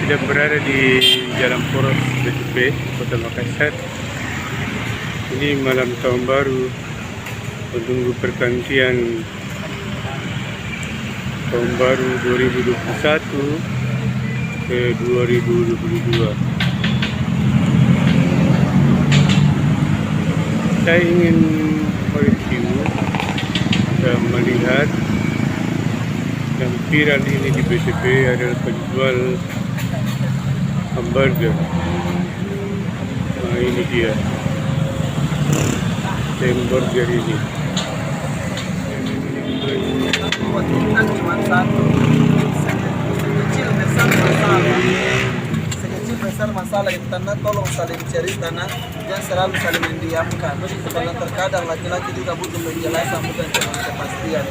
sedang berada di Jalan Poros BTP, Kota Makassar. Ini malam tahun baru, menunggu pergantian tahun baru 2021 ke 2022. Saya ingin mereview dan melihat yang viral ini di BTP adalah penjual hamburger. Nah, ini dia hamburger ini. Buat kita cuma satu, sekecil besar masalah, sekecil besar masalah itu tanah tolong saling cerita, jangan selalu saling mendiamkan. Karena terkadang laki-laki juga butuh penjelasan, bukan cuma kepastian.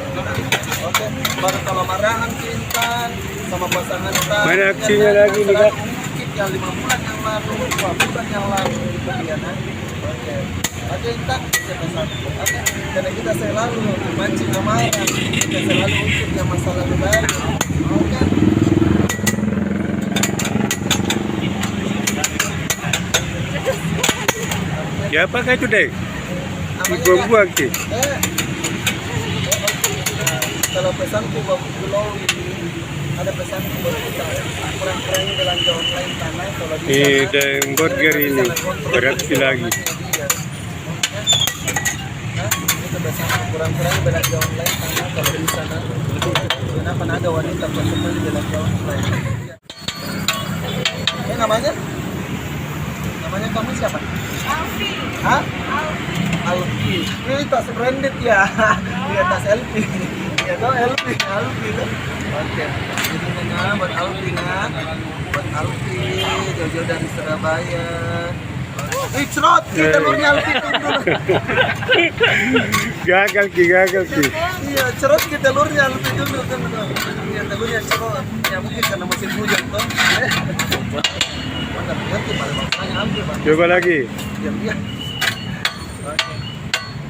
Oke, baru kalau marahan cinta sama pasangan kita. Mana aksinya lagi nih, Kak? Yang 5 bulan yang lalu, 2 bulan yang lalu, gitu ya, Oke. Oke, kita oke, karena kita selalu mancing amarah, kita selalu untuk yang masalah baru. Oke. Ya, apakah itu, Dek? Buang-buang sih. Kalau pesanku belum ada pesanku buat kita kurang-kurangnya belanja online tanah kalau Ini hamburger ini beraksi lagi. Itu pesanku kurang-kurangnya belanja online tanah kalau di sana. Kenapa ada wanita perempuan belanja online? Namanya kamu siapa? Alfi. Hah? Alfi. Ini tas branded ya. Iya, tas LV. Ya tuh Alfi tuh. Oke. Ini buat Alfi buat Alfi jauh-jauh dari Surabaya. Cerot telurnya Alfi dulu. Gagal ki. Iya, cerot telurnya Alfi dulu kan. Iya, telurnya cerot. Ya mungkin karena musim hujan tuh. Mantap, ganti pada maksanya Alfi, Pak. Coba lagi. Diam. Oke.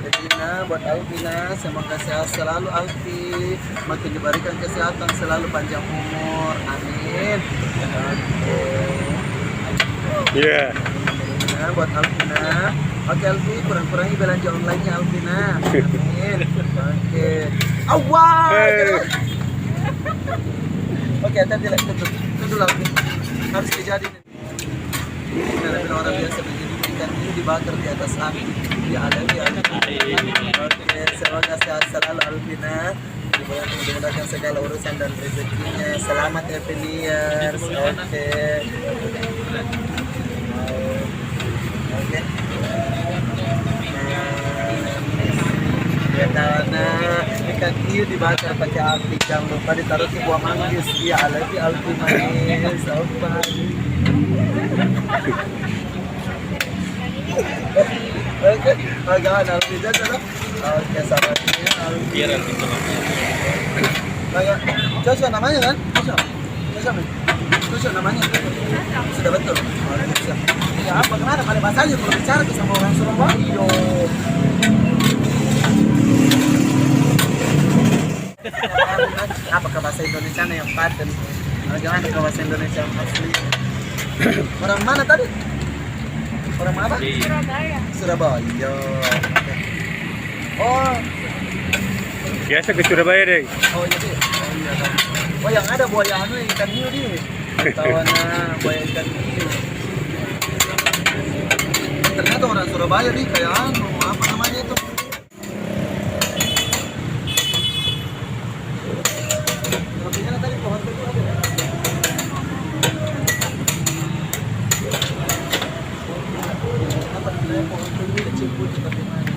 Jadi buat Alvina, semoga sehat selalu Alfi, makin diberikan kesehatan selalu, panjang umur, amin. Oke. Iya. Nah, buat Alvina. Oke Alfi, kurang-kurangi belanja online-nya Alvina. Amin. Oke. Awal. Oke, tadi tutup Alfi. Harus kejadian. Ini orang biasa begini, ikan ini dibakar di atas api. Oke, semoga sehat selalu Alvina, dimudahkan segala urusan dan rezekinya. Selamat happy new year. Oke. Ya karena ikan hiu dibakar pakai api, jangan lupa ditaruh di buah manggis. Ya Alvina manis. Oke, bagaimana Alvina dulu? Oke, sahabatnya Alvina. Joshua namanya kan? Joshua namanya. Sudah betul. Ya apa kemana? Pada bahasanya kalau bicara sama orang Surabaya. Apakah bahasa Indonesia yang paten? Bagaimana ke bahasa Indonesia yang asli? Orang mana tadi? Orang mana? Surabaya. Oh. Biasa ke Surabaya, Dek. Oh iya deh. Oh yang ada buaya ikan hiu nih. Tawana buaya ikan hiu. Ternyata orang Surabaya nih kayak apa namanya itu? Tadi pohon itu ada. Pohon itu kecil putih tapi manis.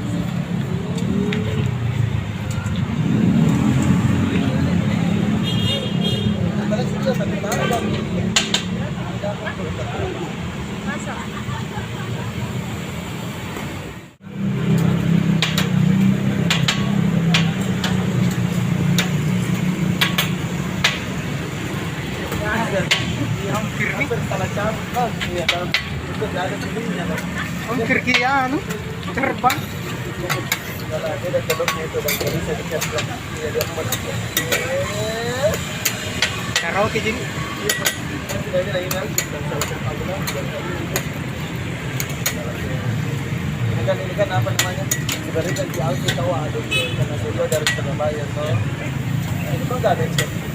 Hampir salah cabut. Iya, kalau itu nggak ada sendirinya. Hampir kian, terbang. Kalau ada kedoknya itu dan bisa dikasih. Iya, dia mau. Karaoke jadi. sudah ada email dan salah satu abulan ini kan apa namanya diberikan di auto tahu ada karena saya dari Surabaya so itu kan nggak ada chat